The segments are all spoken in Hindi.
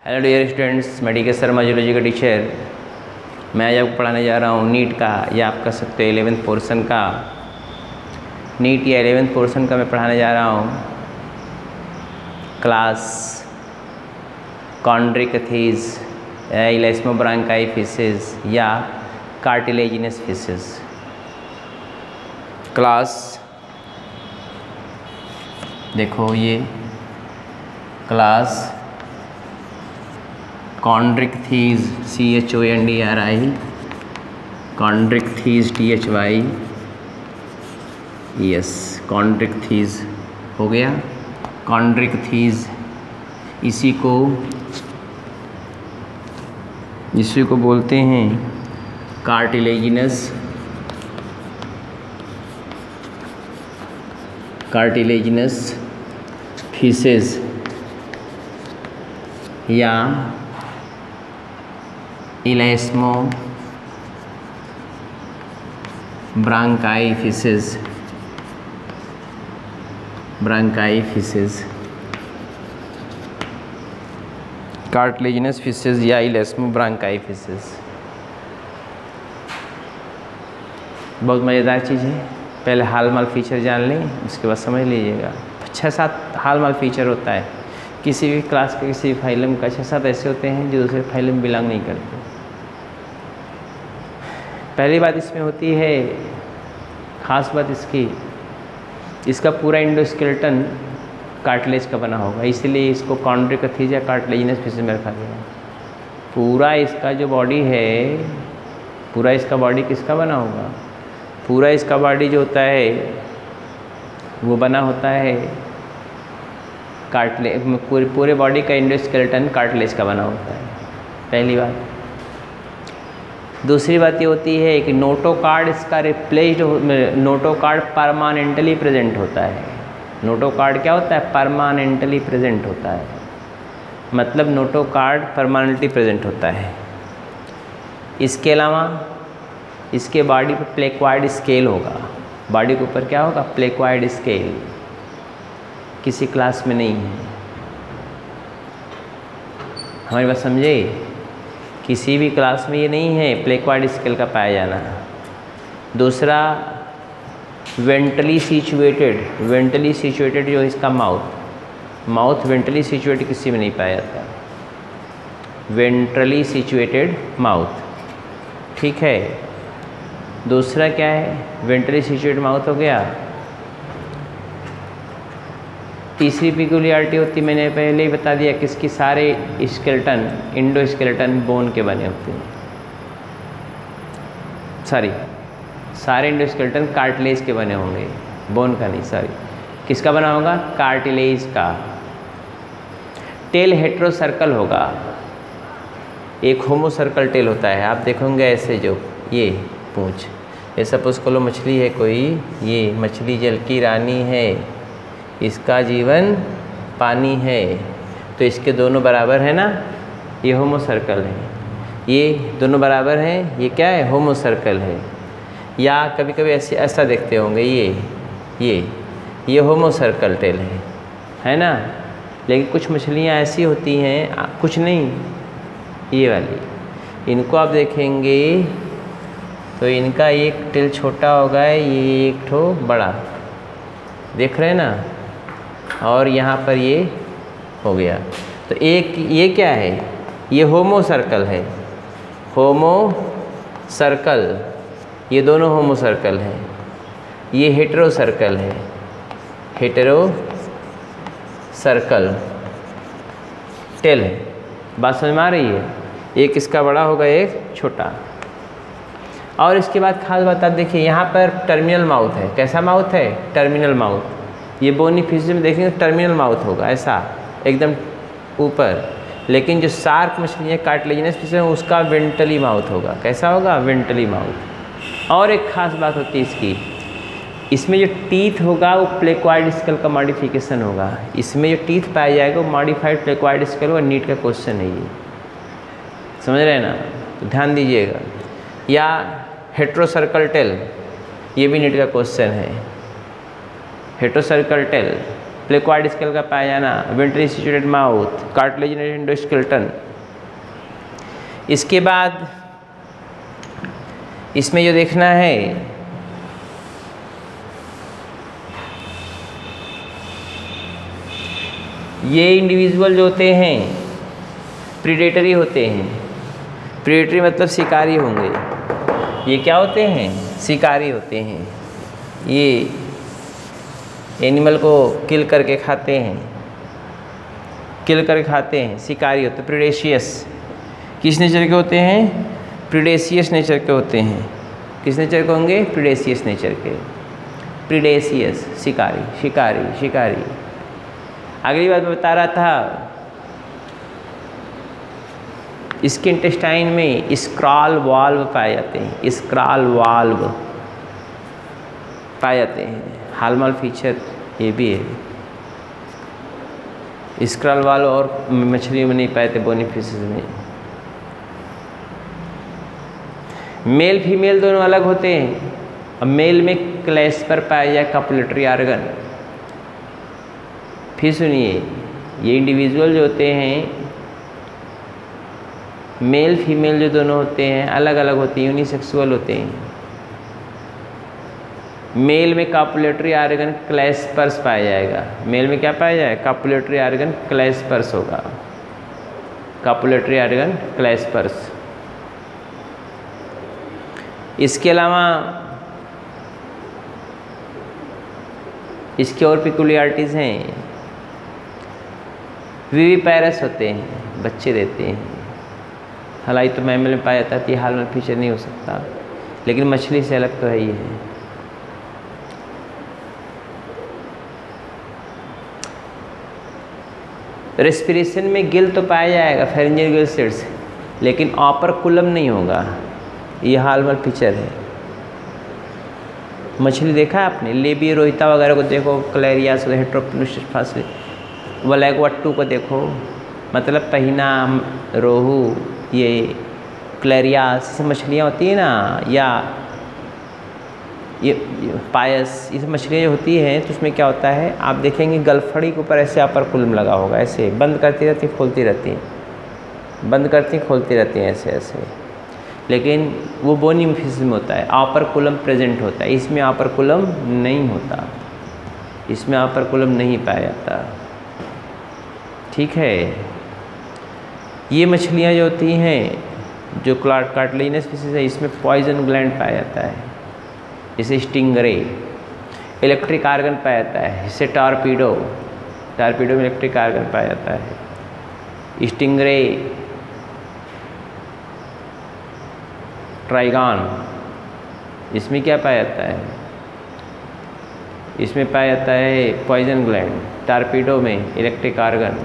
हेलो डियर स्टूडेंट्स, मैं डी.के. शर्मा जूलॉजी का टीचर। मैं आज आपको पढ़ाने जा रहा हूँ नीट का, या आप कह सकते हो 11th पोर्शन का। नीट या 11th पोर्शन का मैं पढ़ाने जा रहा हूँ क्लास कॉन्ड्रिकथीज, इलेस्मोब्रांकाई फिशेस या कार्टिलेजिनस फिशेस। क्लास देखो, ये क्लास कॉन्ड्रिकथीज CHONDRI, कॉन्ड्रिकथीज THY, यस कॉन्ड्रिकथीज हो गया। कॉन्ड्रिकथीज इसी को बोलते हैं कार्टिलेजिनस फिशेस या इलेस्मोब्रांकाई फिशेस, कार्टिलेजिनस फिशेस या इलेस्मोब्रांकाई फिशेस। बहुत मज़ेदार चीज़ है। पहले हाल-माल फीचर जान लें, उसके बाद समझ लीजिएगा। 6-7 हाल-माल फीचर होता है किसी भी क्लास के, किसी भी फाइलम का। 6-7 ऐसे होते हैं जो दूसरे फाइलम में बिलोंग नहीं करते। पहली बात इसमें होती है, ख़ास बात इसका पूरा इंडोस्केलेटन कार्टिलेज का बना होगा, इसलिए इसको कॉन्ड्रिकथीज या कार्टिलेजिनस फिशेस में रखा गया है। पूरा इसका जो बॉडी है, पूरा इसका बॉडी किसका बना होगा? पूरा इसका बॉडी जो होता है वो बना होता है पूरे बॉडी का इंडोस्केलेटन कार्टिलेज का बना होता है, पहली बात। दूसरी बात ये होती है कि नोटोकार्ड इसका नोटोकार्ड परमानेंटली प्रेजेंट होता है। नोटोकार्ड क्या होता है? परमानेंटली प्रेजेंट होता है, मतलब नोटोकार्ड परमानेंटली प्रेजेंट होता है। इसके अलावा इसके बॉडी पर प्लेक्वाइड स्केल होगा। बॉडी के ऊपर क्या होगा? Placoid scale. किसी क्लास में नहीं है, हमारी बात समझे? किसी भी क्लास में ये नहीं है प्लेक्वाइड स्केल का पाया जाना। दूसरा, वेंट्रली सिचुएटेड जो इसका माउथ वेंट्रली सिचुएटेड किसी में नहीं पाया जाता। वेंट्रली सिचुएटेड माउथ, ठीक है। दूसरा क्या है? वेंट्रली सिचुएटेड माउथ हो गया। तीसरी पिक्यूलियरिटी होती, मैंने पहले ही बता दिया, किसकी? सारे स्केलेटन इंडोस्केलेटन बोन के बने होते हैं। सारे इंडोस्केलेटन कार्टिलेज के बने होंगे, बोन का नहीं, किसका बना होगा? कार्टिलेज का। टेल हेटेरोसर्कल होगा, एक होमोसर्कल टेल होता है। आप देखोगे ऐसे, जो ये पूंछ, ये सपोज करो मछली है कोई, ये मछली जल की रानी है, इसका जीवन पानी है, तो इसके दोनों बराबर है ना, ये होमोसर्कल है। ये दोनों बराबर हैं, ये क्या है? होमोसर्कल है। या कभी कभी ऐसा देखते होंगे, ये होमोसर्कल टेल है ना। लेकिन कुछ मछलियाँ ऐसी होती हैं, कुछ नहीं, ये वाली, इनको आप देखेंगे तो इनका एक टेल छोटा होगा, ये एक ठो बड़ा, देख रहे हैं ना। और यहाँ पर ये हो गया, तो एक ये क्या है? ये होमोसर्कल है, होमोसर्कल, ये दोनों होमोसर्कल हैं। ये हेटेरोसर्कल है, हेटेरोसर्कल टेल है। बात समझ में आ रही है? एक इसका बड़ा होगा, एक छोटा। और इसके बाद खास बात आप देखिए, यहाँ पर टर्मिनल माउथ है। कैसा माउथ है? Terminal mouth. ये बोनी फिश में देखेंगे टर्मिनल माउथ होगा, ऐसा एकदम ऊपर। लेकिन जो शार्क मछली है, कार्टिलेजिनस फिश है, उसका वेंट्रली माउथ होगा। कैसा होगा? Ventrally mouth. और एक खास बात होती है इसमें जो टीथ होगा वो प्लेक्वाइड स्केल का मॉडिफिकेशन होगा। इसमें जो टीथ पाया जाएगा वो मॉडिफाइड प्लेक्वाइड स्केल होगा। नीट का क्वेश्चन है ये, समझ रहे हैं ना, तो ध्यान दीजिएगा। या हेटेरोसर्कल टेल, ये भी नीट का क्वेश्चन है। हेटेरोसर्कल टेल प्लेक्वाइड स्केल का पाया जाना, ventrally situated mouth, cartilaginous endoskeleton. इसके बाद इसमें जो देखना है, ये इंडिविजुअल जो होते हैं प्रीडेटरी होते हैं। प्रीडेटरी मतलब शिकारी होंगे। ये क्या होते हैं? शिकारी होते हैं। ये एनिमल को किल करके खाते हैं, शिकारी होते हैं। प्रीडेशियस किस नेचर के होते हैं? प्रीडेशियस नेचर के होते हैं। किस नेचर के होंगे? प्रीडेशियस नेचर के। प्रीडेशियस शिकारी। अगली बात मैं बता रहा था, इसके इंटेस्टाइन में स्क्रॉल वाल्व पाए जाते हैं। हालमार्क फीचर ये भी है। स्क्रॉल वाल्व और मछलियों में नहीं पाए थे, बोनी फिशेस में। मेल फीमेल दोनों अलग होते हैं। अब मेल में क्लैस्पर पाया जाए कॉपुलेटरी ऑर्गन। फिर सुनिए, ये इंडिविजुअल जो होते हैं, मेल फीमेल जो दोनों होते हैं अलग अलग होते हैं, यूनिसेक्सुअल होते हैं। मेल में कॉपुलेटरी ऑर्गन क्लैस्पर्स पाया जाएगा। मेल में क्या पाया जाएगा? कॉपुलेटरी ऑर्गन क्लैस्पर्स होगा। Copulatory organ claspers. इसके अलावा इसकी और पिकुलियरिटीज़ हैं। विविपैरस होते हैं, बच्चे देते हैं। हालांकि तो मैमल में पाया जाता है, हाल में फीचर नहीं हो सकता, लेकिन मछली से अलग तो है ही है। रेस्पिरेशन में गिल तो पाया जाएगा, फेरेंजियल गिल सेट्स, लेकिन ऑपरकुलम नहीं होगा। ये हालमार्क फीचर है। मछली देखा है आपने? लेबी रोहिता वगैरह को देखो, क्लेरियास, हेट्रोप्लुस, वलैगवट्टू को देखो, मतलब पहिना, रोहू, ये क्लेरियास मछलियाँ होती है ना, या ये पायस, ये सब मछलियाँ जो होती हैं तो उसमें क्या होता है, आप देखेंगे गलफड़ी के ऊपर ऐसे ऑपरकुलम लगा होगा। ऐसे बंद करती रहती, खोलती रहती, बंद करती खोलती रहती हैं ऐसे। लेकिन वो बोनी फिश में होता है, ऑपरकुलम प्रेजेंट होता है। इसमें ऑपरकुलम नहीं होता, इसमें ऑपरकुलम नहीं पाया जाता। ठीक है। ये मछलियाँ जो होती हैं, जो कार्टिलेजिनस फिशेस है, इसमें पॉइजन ग्लैंड पाया जाता है। इसे स्टिंगरे। इलेक्ट्रिक आर्गन पाया जाता है, इससे टॉर्पीडो में इलेक्ट्रिक आर्गन पाया जाता है। स्टिंगरे, ट्राइगॉन, इसमें क्या पाया जाता है? इसमें पाया जाता है पॉइजन ग्लैंड। टॉर्पीडो में इलेक्ट्रिक आर्गन।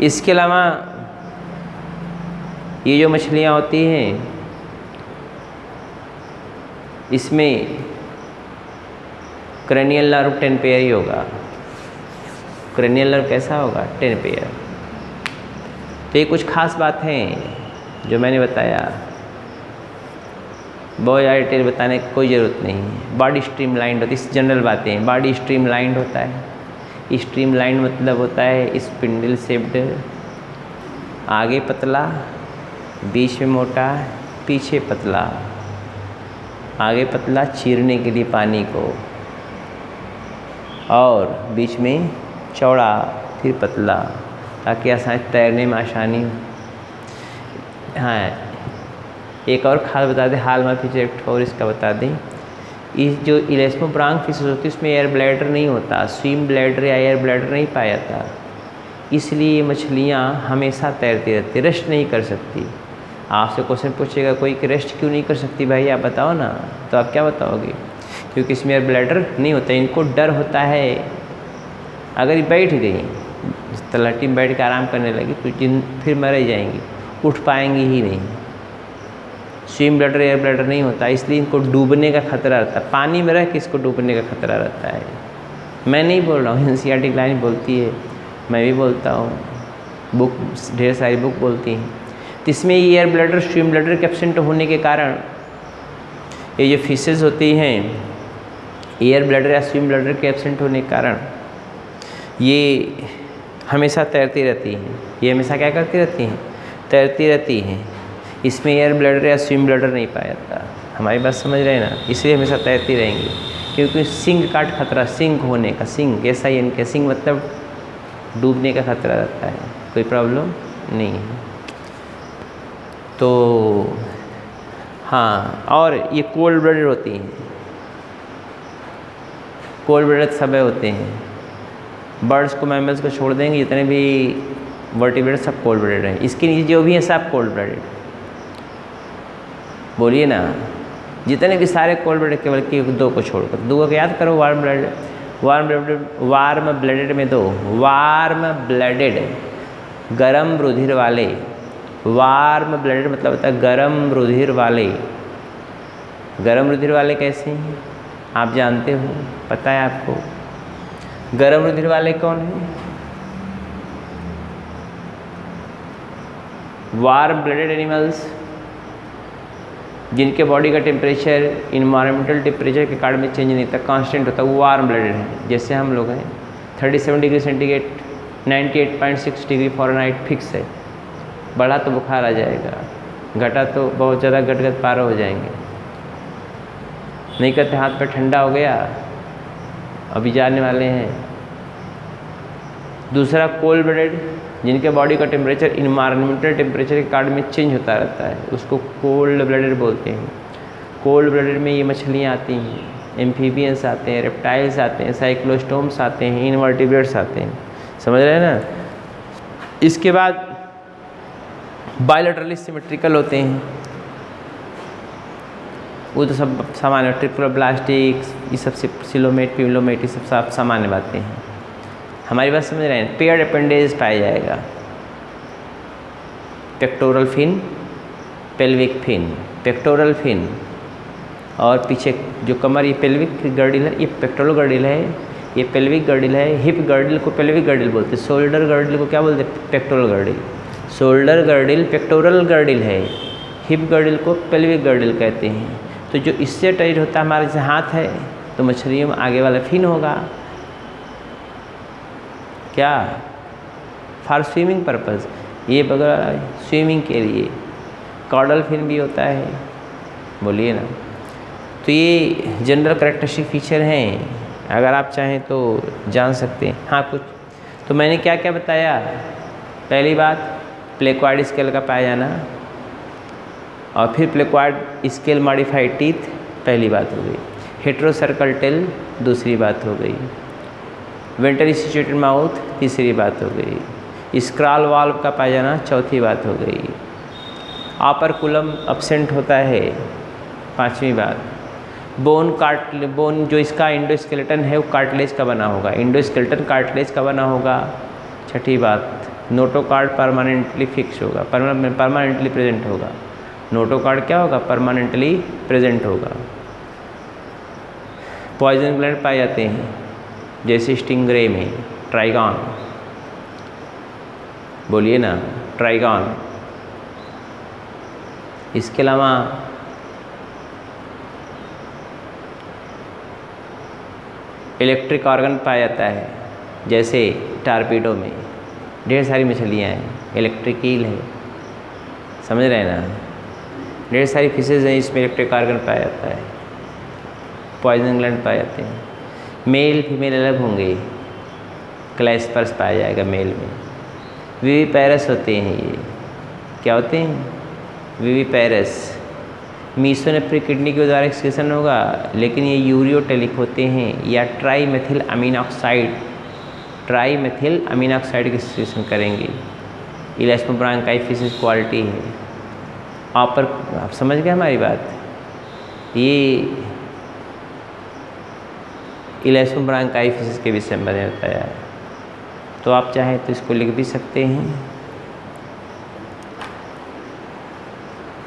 इसके अलावा ये जो मछलियाँ होती हैं, इसमें क्रेनियल नर्व 10 पेयर ही होगा। क्रेनियल नर्व कैसा होगा? 10 पेयर। तो ये कुछ खास बात हैं जो मैंने बताया, बहुत ज़्यादा डिटेल बताने की कोई ज़रूरत नहीं है। बॉडी स्ट्रीमलाइंड होती है, इस जनरल बातें हैं। बॉडी स्ट्रीमलाइंड होता है। स्ट्रीमलाइंड मतलब होता है स्पिंडल शेप्ड, आगे पतला, बीच में मोटा, पीछे पतला। आगे पतला चीरने के लिए पानी को, और बीच में चौड़ा, फिर पतला, ताकि आसान तैरने में आसानी हो। हाँ, एक और खास बता दें, हालमार्क फीचर और इसका बता दें। इस जो इलेस्मोब्रांक फिशेस होती है उसमें एयर ब्लैडर नहीं होता, स्विम ब्लैडर या एयर ब्लैडर नहीं पाया जाता। इसलिए ये मछलियाँ हमेशा तैरती रहती, रेस्ट नहीं कर सकती। आपसे क्वेश्चन पूछेगा कोई कि रेस्ट क्यों नहीं कर सकती भाई, आप बताओ ना, तो आप क्या बताओगे? क्योंकि इसमें एयर ब्लैडर नहीं होता। इनको डर होता है, अगर ये बैठ गई, तलहटी में बैठ के आराम करने लगी तो फिर मर जाएंगी, उठ पाएंगी ही नहीं। स्विम ब्लैडर एयर ब्लैडर नहीं होता, इसलिए इनको डूबने का खतरा रहता है। पानी में रह के इसको डूबने का खतरा रहता है। मैं नहीं बोल रहा हूँ, एनसीईआरटी लाइन बोलती है, मैं भी बोलता हूँ, बुक ढेर सारी बुक बोलती हैं। तो इसमें ये एयर ब्लैडर स्विम ब्लैडर के एब्सेंट होने के कारण ये जो फिशेस होती हैं एयर ब्लैडर या स्विम ब्लैडर के एब्सेंट होने के कारण ये हमेशा तैरती रहती हैं। ये हमेशा क्या करती रहती हैं? तैरती रहती हैं। इसमें एयर ब्लैडर या स्विम ब्लैडर नहीं पाया जाता। हमारी बात समझ रहे हैं ना? इसलिए हमेशा तैरती रहेंगी, क्योंकि सिंक काट खतरा, सिंक होने का, सिंक SIN के सिंक मतलब डूबने का खतरा रहता है। कोई प्रॉब्लम नहीं है। तो हाँ, और ये कोल्ड ब्लडेड होती हैं। कोल्ड ब्लडेड सब होते हैं। बर्ड्स को, मैमल्स को छोड़ देंगे, जितने भी वर्टिब्रेट सब कोल्ड ब्लडेड हैं। इसके नीचे जो भी हैं सब कोल्ड ब्लडेड। बोलिए ना, जितने भी सारे कोल्ड ब्लडेड, केवल कि 2 को छोड़कर, 2 को याद करो। वार्म ब्लडेड में 2, वार्म ब्लडेड गरम रुधिर वाले। वार्म ब्लडेड मतलब होता है गरम रुधिर वाले। गरम रुधिर वाले कैसे हैं आप जानते हो, पता है आपको? गरम रुधिर वाले कौन है? वार्म ब्लडेड एनिमल्स जिनके बॉडी का टेम्परेचर इन्वायरमेंटल टेम्परेचर के कारण में चेंज नहीं होता, कांस्टेंट होता है, वो वार्म ब्लडेड है। जैसे हम लोग हैं 37 degree centigrade, 98.6 degree Fahrenheit fix है। बढ़ा तो बुखार आ जाएगा, घटा तो बहुत ज़्यादा गटगट पार हो जाएंगे। नहीं कहते हाथ पे ठंडा हो गया, अभी जाने वाले हैं। दूसरा कोल्ड ब्लडेड, जिनके बॉडी का टेम्परेचर इन्वायरमेंटल टेम्परेचर के कारण में चेंज होता रहता है, उसको कोल्ड ब्लडेड बोलते हैं। कोल्ड ब्लडेड में ये मछलियाँ आती हैं, एम्फीबियंस आते हैं, रेप्टाइल्स आते हैं, साइक्लोस्टोम्स आते हैं, इनवर्टिब्रेट्स आते हैं। समझ रहे हैं ना? इसके बाद बायलैटरली सिमेट्रिकल होते हैं। वो तो सब सामान्य, ट्रिप्लोब्लास्टिक्स, ये सब सिलोमेट, पिलोमेट, ये सब सामान्य बातें हैं। हमारी बात समझ रहे हैं? पेयर्ड अपेंडेज पाया जाएगा। Pectoral fin, pelvic fin, pectoral fin, और पीछे जो कमर, ये पेल्विक गर्डिल है, ये पेक्टोरल गर्डिल है, ये पेल्विक गर्डिल है। हिप गर्डिल को पेल्विक गर्डिल बोलते हैं, शोल्डर गर्डिल को क्या बोलते हैं? Pectoral girdle. Shoulder girdle pectoral girdle है, हिप गर्डिल को पेल्विक गर्डिल कहते हैं। तो जो इससे अटैच होता है, हमारे जैसे हाथ है, तो मछलियों में आगे वाला फिन होगा। क्या? फॉर स्विमिंग पर्पज़, ये बगैर स्विमिंग के लिए। कॉर्डल फिन भी होता है, बोलिए ना। तो ये जनरल कैरेक्टरिस्टिक फीचर हैं, अगर आप चाहें तो जान सकते हैं। हाँ, कुछ तो मैंने क्या क्या बताया? पहली बात, प्लेक्वाइड स्केल का पाया जाना, और फिर प्लेक्वाइड स्केल मॉडिफाइड टीथ, पहली बात हो गई। हेट्रोसर्कल टेल, दूसरी बात हो गई। वेंट्रली सिचुएटेड माउथ, तीसरी बात हो गई। स्क्रॉल वाल्व का पाया जाना, चौथी बात हो गई। ऑपरकुलम अब्सेंट होता है, पांचवी बात। बोन जो इसका इंडोस्केलेटन है वो कार्टिलेज का बना होगा, इंडोस्केलेटन कार्टिलेज का बना होगा, छठी बात। नोटोकार्ड परमानेंटली फिक्स होगा, परमानेंटली प्रेजेंट होगा। नोटोकार्ड क्या होगा? परमानेंटली प्रेजेंट होगा। पॉइजन ग्लैंड पाए जाते हैं, जैसे स्टिंगरे में ट्राइगॉन, बोलिए ना, ट्राइगॉन। इसके अलावा इलेक्ट्रिक ऑर्गन पाया जाता है, जैसे टारपीडो में ढेर सारी मछलियाँ हैं, इलेक्ट्रिक ईल है, समझ रहे हैं ना। ढेर सारी फिशेज हैं, इसमें इलेक्ट्रिक ऑर्गन पाया जाता है। पॉइजन ग्लैंड पाए जाते हैं। मेल फीमेल अलग होंगे, क्लैस्पर्स पाया जाएगा मेल में। विविपैरस होते हैं, ये क्या होते हैं? विविपैरस। मीसोनेफ्रिक किडनी के द्वारा एक्सक्रीशन होगा, लेकिन ये यूरियोटेलिक होते हैं, या ट्राईमेथिल अमीन ऑक्साइड की एक्सक्रीशन करेंगे। इलास्टोब्रांकाइफिसिस क्वालिटी है। आप समझ गए हमारी बात? ये इलास्टोब्रांकाइफिसिस के विषय में मैंने बताया, तो आप चाहें तो इसको लिख भी सकते हैं।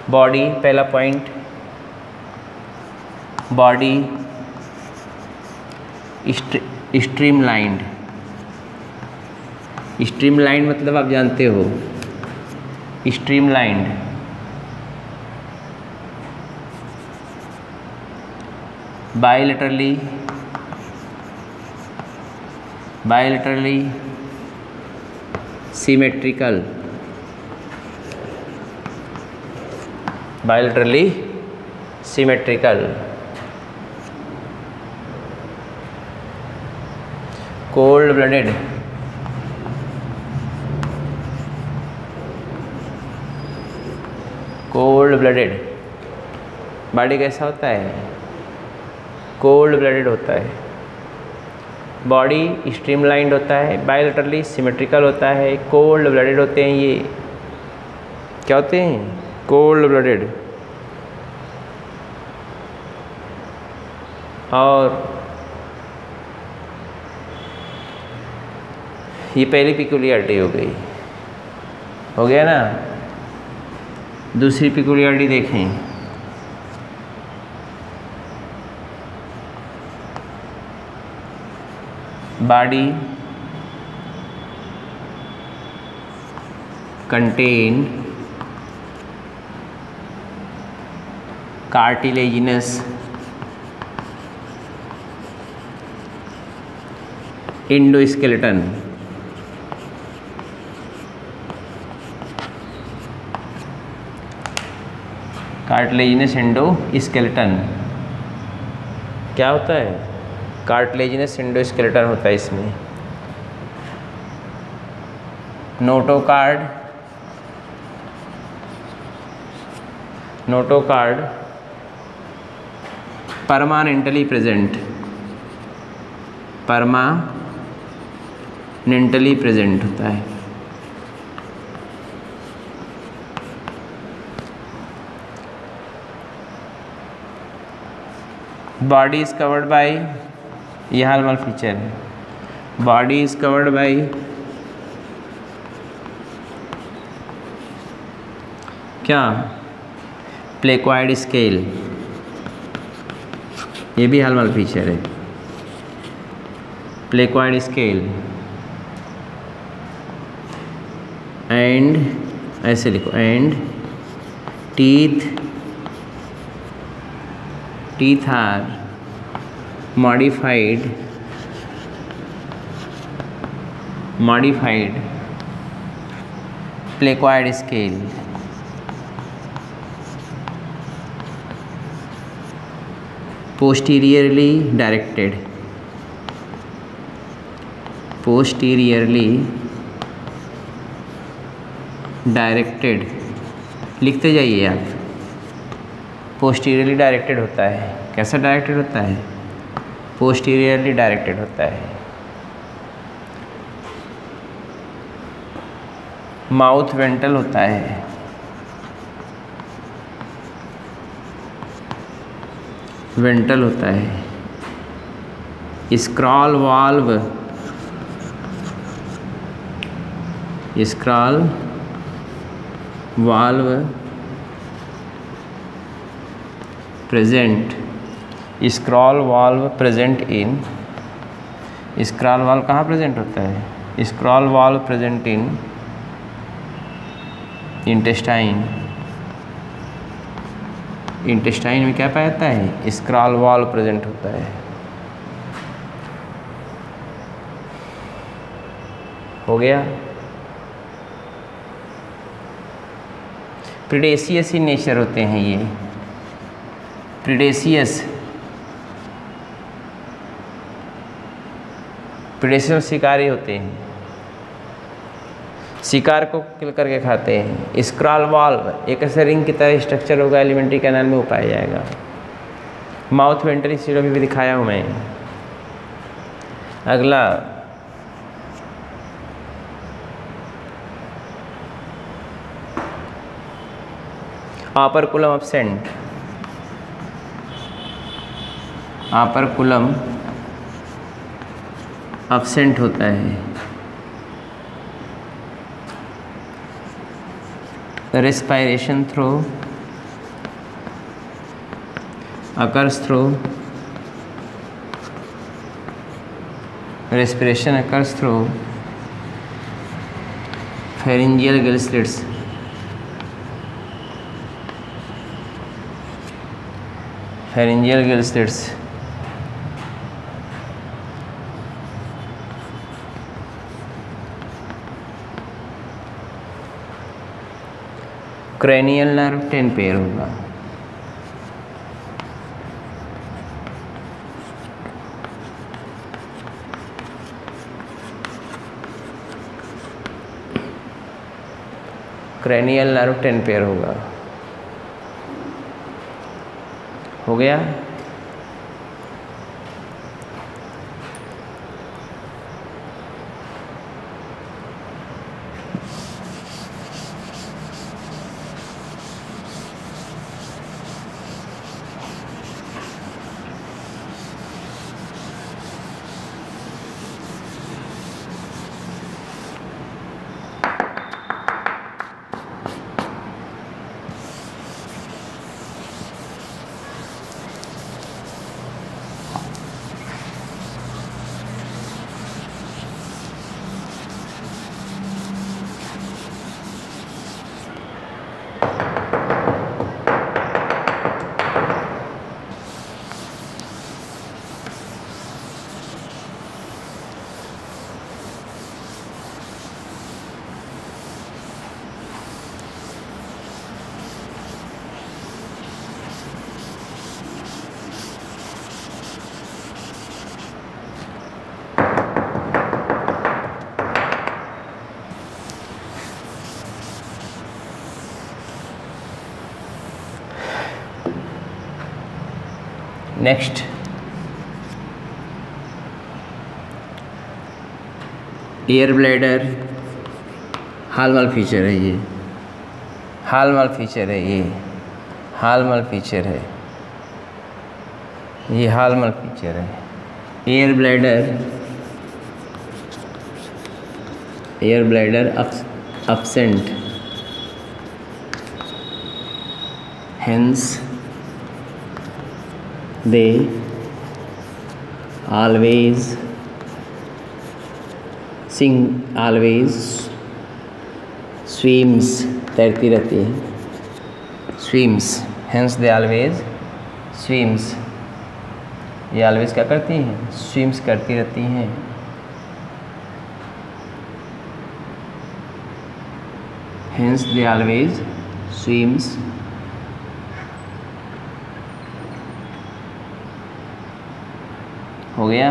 बॉडी, पहला पॉइंट, बॉडी स्ट्रीमलाइंड। स्ट्रीमलाइंड मतलब आप जानते हो, streamlined bilaterally bilaterally symmetrical, bilaterally symmetrical. Cold blooded, cold blooded body कैसा होता है? कोल्ड ब्लडेड होता है। बॉडी स्ट्रीमलाइंड होता है, बायलैटरली सिमेट्रिकल होता है, कोल्ड ब्लडेड होते हैं। ये क्या होते हैं? Cold blooded. और ये पहली पिक्यूलियरिटी हो गई, हो गया ना। दूसरी पिक्यूलियरिटी देखें, body contain cartilaginous endoskeleton, cartilaginous endoskeleton क्या होता है? कार्टिलेजिनस एंडोस्केलेटन होता है इसमें। Notochord, notochord permanently present, permanently present होता है। बॉडी इज कवर्ड बाय, यह हालमार्क फीचर है, बॉडी इज कवर्ड बाय क्या? प्लेक्वाइड स्केल, ये भी हालमार्क फीचर है। प्लेक्वाइड स्केल एंड, ऐसे लिखो, and teeth are modified placoid scale, posteriorly directed, लिखते जाइए आप। पोस्टीरियरली डायरेक्टेड होता है। कैसा डायरेक्टेड होता है? पोस्टीरियरली डायरेक्टेड होता है। माउथ वेंट्रल होता है। वेंट्रल होता है। Scroll valve present, scroll valve present in, scroll valve कहाँ प्रेजेंट होता है? Scroll valve present in intestine. Intestine में क्या पाया जाता है? स्क्रॉल वाल्व प्रेजेंट होता है। हो गया। प्रीडेशियस इन नेचर होते हैं ये, प्रीडेशियस शिकारी होते हैं, शिकार को किल करके खाते हैं। स्क्रॉल वाल्व एक ऐसे रिंग की तरह स्ट्रक्चर होगा, एलिमेंट्री कैनाल में वो पाया जाएगा। माउथ वेंट्रल सीरो भी दिखाया हूँ मैं। अगला ऑपरकुलम एब्सेंट, ऑपरकुलम एब्सेंट होता है। Respiration through occurs through, respiration occurs through pharyngeal gill slits, pharyngeal gill slits, cranial nerve 10 pair होगा। क्रेनियल नर्व 10 पेयर होगा। हो गया। Next air bladder hallmark feature है। ये हालमार्क फीचर है, ये हालमार्क फीचर है, ये हालमार्क फीचर है। Air bladder absent, hence they always swims, तैरती रहती है, swims, hence they always swims, ये always क्या करती हैं, swims करती रहती हैं। hence they always swims, हो गया।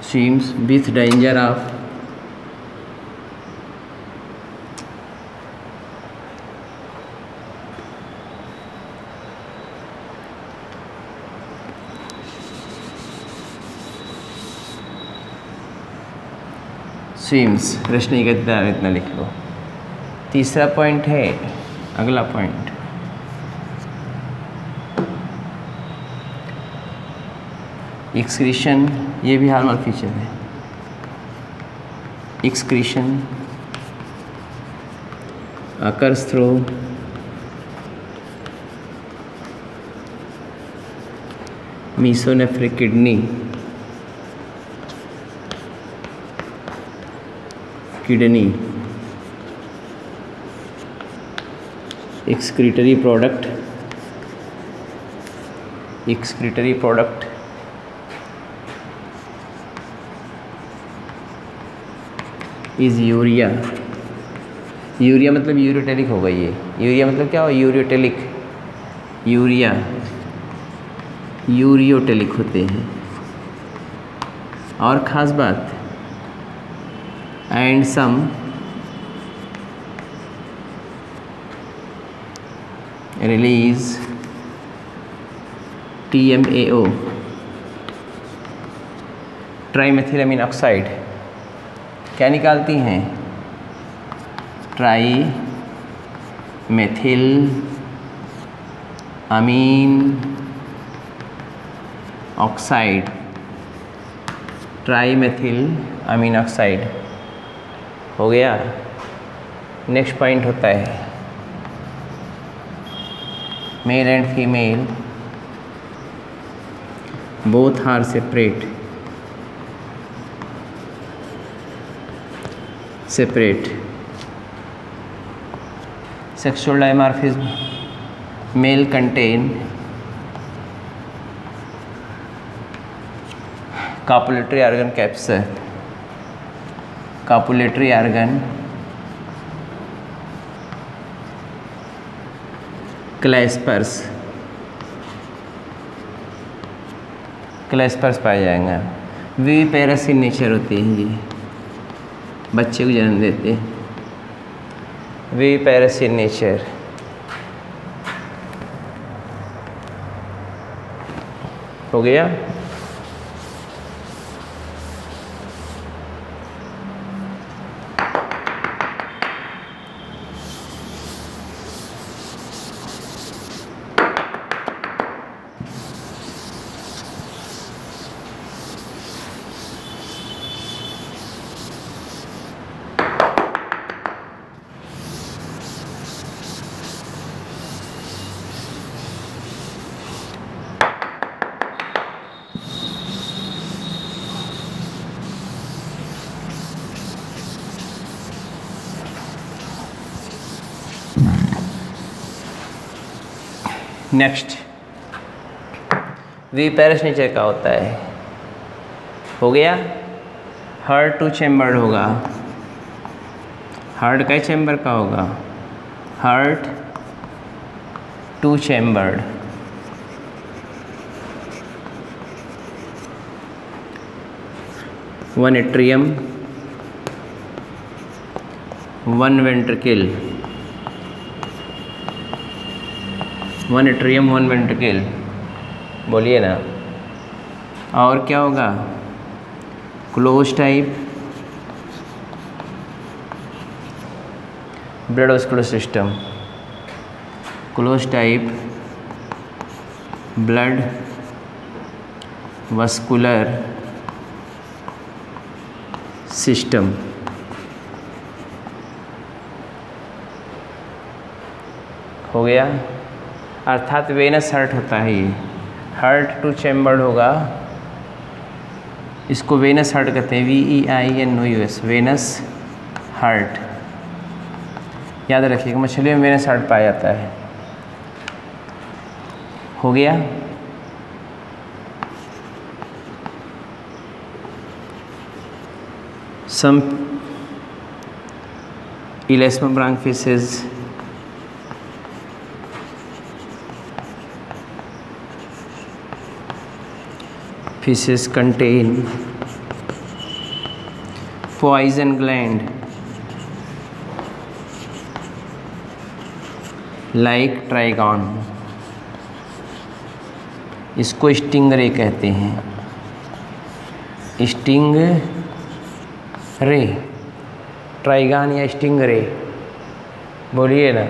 swims with danger of swims, रश्मि का इतना लिख लो। तीसरा पॉइंट है, अगला पॉइंट एक्सक्रीशन, ये भी हालमार्क फीचर है। Excretion occurs through mesonephric kidney excretory product is urea. Urea मतलब यूरियोटेलिक हो गई है। यूरिया मतलब क्या हो, यूरियोटेलिक, यूरियोटेलिक होते हैं। और ख़ास बात, and some release TMAO, trimethylamine oxide, क्या निकालती हैं, trimethylamine oxide, trimethylamine oxide. हो गया। नेक्स्ट पॉइंट होता है male and female both are separate sexual dimorphism, male contain copulatory organ capsule, copulatory organ claspers पाया जाएगा। विविपेरस इन नेचर होती है ये, बच्चे को जन्म देते हैं। Viviparous in nature. हो गया। नेक्स्ट, विविपेरस नेचर का होता है। हो गया। हार्ट टू चैम्बर्ड होगा। हार्ट का चैम्बर का होगा? Heart two chambered. One atrium, one ventricle. One atrium, one ventricle. बोलिए ना। और क्या होगा? Close type blood vascular system. Close type blood vascular system. हो गया। अर्थात वेनस हार्ट होता है ये। हार्ट टू चैम्बर्ड होगा, इसको वेनस हार्ट कहते हैं। VEINOUS, venous heart. याद रखिएगा, मछलियों में वेनस हार्ट पाया जाता है। हो गया। सम elasmobranchfishes fishes contain poison gland like trigon. इसको स्टिंगरे कहते हैं। स्टिंगरे, ट्राइगॉन या स्टिंगरे, बोलिए ना।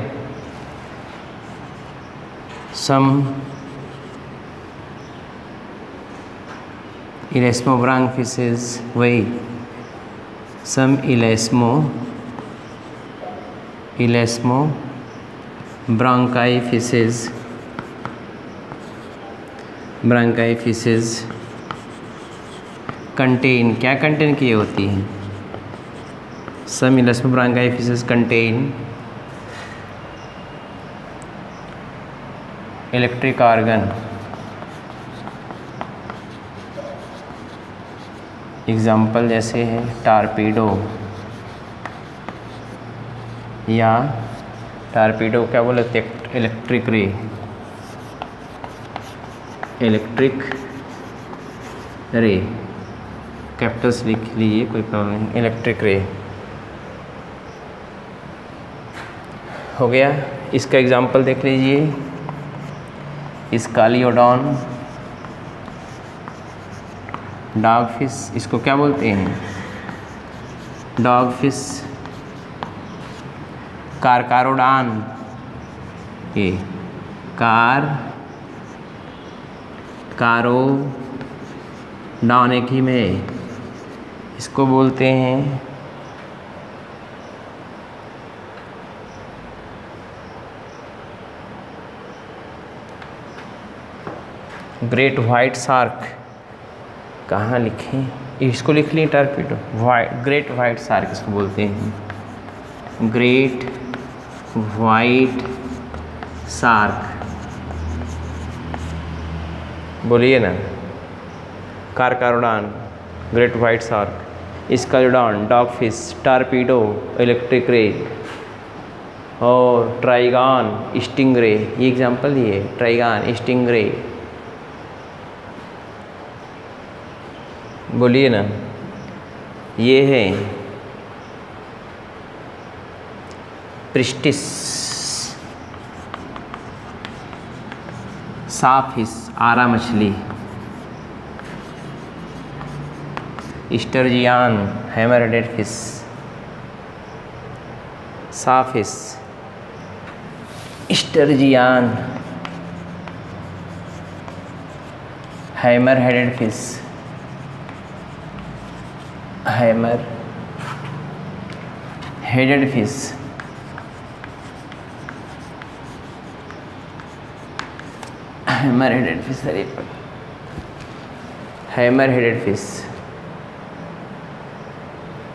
सम elasmobranchfishes, वही सम branchifishes कंटेन, क्या कंटेन किए होती हैं? सम elasmobranchifishes contain electric organ. Example जैसे है टारपीडो, या टारपीडो क्या बोलते? Electric ray. Electric ray Capitals लिख लीजिए, कोई प्रॉब्लम नहीं। Electric ray. हो गया। इसका एग्जाम्पल देख लीजिए। स्कालियोडॉन, डॉग फिश, इसको क्या बोलते हैं? Dog fish. कारकारोडान, ये कारो डाउन एक ही में, इसको बोलते हैं ग्रेट वाइट शार्क। कहाँ लिखें? इसको लिख ली टारपीडो। ग्रेट वाइट शार्क इसको बोलते हैं। ग्रेट वाइट शार्क, बोलिए ना। Carcharodon, great white shark, Scoliodon, dog fish, torpedo, electric ray. और ट्राइगॉन स्टिंगरे, ये एग्जाम्पल दिए, ट्राइगॉन स्टिंगरे, बोलिए ना। ये है प्रिस्टिस, साफिस आरा मछली, sturgeon hammerheaded fish, sawfish, sturgeon hammerheaded fish, hammer headed fish, hammer headed fish, hammer headed fish.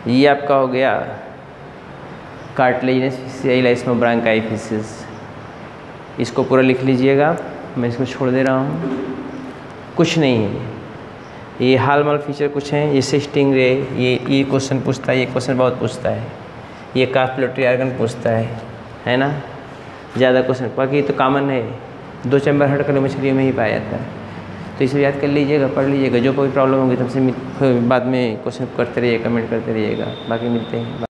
ये आपका हो गया कार्टिलेजिनस फिश, इलास्मोब्रांकाई फिशेस। इसको पूरा लिख लीजिएगा, मैं इसको छोड़ दे रहा हूँ, कुछ नहीं है। ये हालमार्क फीचर कुछ हैं, जैसे स्टिंगरे, ये क्वेश्चन पूछता है, ये क्वेश्चन बहुत पूछता है, ये काफ्लोटरी आर्गन पूछता है ना, ज़्यादा क्वेश्चन, बाकी तो कॉमन है, 2 चैम्बर हट कर मछलियों में ही पाया जाता है। तो इसे याद कर लीजिएगा, पढ़ लीजिएगा, जो कोई प्रॉब्लम होगी तुमसे बाद में क्वेश्चन करते रहिए, कमेंट करते रहिएगा। बाकी मिलते हैं।